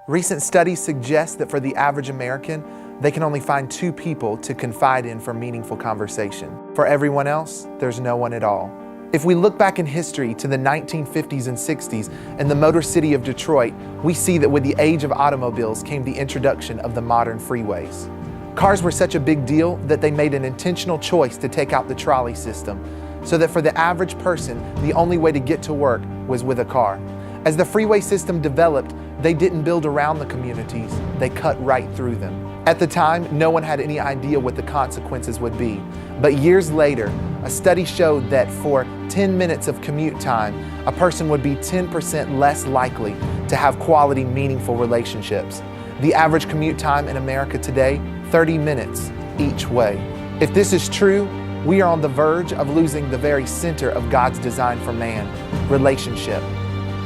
Recent studies suggest that for the average American, they can only find 2 people to confide in for meaningful conversation. For everyone else, there's no one at all. If we look back in history to the 1950s and 60s in the Motor City of Detroit, we see that with the age of automobiles came the introduction of the modern freeways. Cars were such a big deal that they made an intentional choice to take out the trolley system, so that for the average person, the only way to get to work was with a car. As the freeway system developed, they didn't build around the communities, they cut right through them. At the time, no one had any idea what the consequences would be. But years later, a study showed that for 10 minutes of commute time, a person would be 10% less likely to have quality, meaningful relationships. The average commute time in America today, 30 minutes each way. If this is true, we are on the verge of losing the very center of God's design for man, relationship.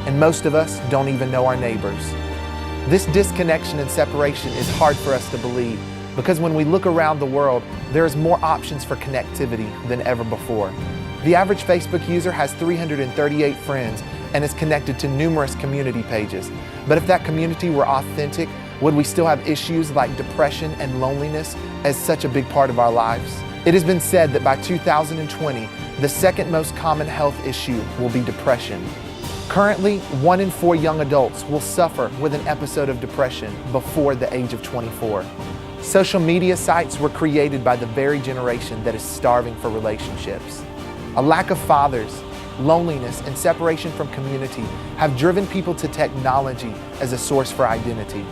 And most of us don't even know our neighbors. This disconnection and separation is hard for us to believe because when we look around the world, there's more options for connectivity than ever before. The average Facebook user has 338 friends and is connected to numerous community pages. But if that community were authentic, would we still have issues like depression and loneliness as such a big part of our lives? It has been said that by 2020, the second most common health issue will be depression. Currently, 1 in 4 young adults will suffer with an episode of depression before the age of 24. Social media sites were created by the very generation that is starving for relationships. A lack of fathers, loneliness, and separation from community have driven people to technology as a source for identity.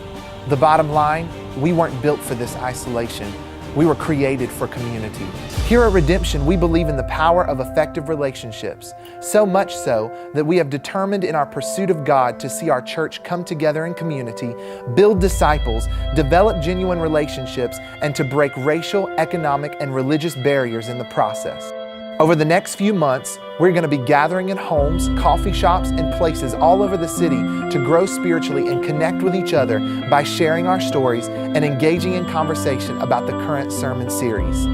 The bottom line, we weren't built for this isolation. We were created for community. Here at Redemption, we believe in the power of effective relationships, so much so that we have determined in our pursuit of God to see our church come together in community, build disciples, develop genuine relationships, and to break racial, economic, and religious barriers in the process. Over the next few months, we're going to be gathering in homes, coffee shops, and places all over the city to grow spiritually and connect with each other by sharing our stories and engaging in conversation about the current sermon series.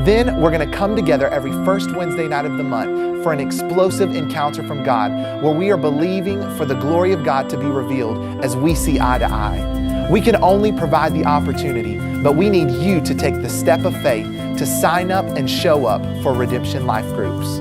Then we're going to come together every first Wednesday night of the month for an explosive encounter from God where we are believing for the glory of God to be revealed as we see eye to eye. We can only provide the opportunity, but we need you to take the step of faith to sign up and show up for Redemption Life Groups.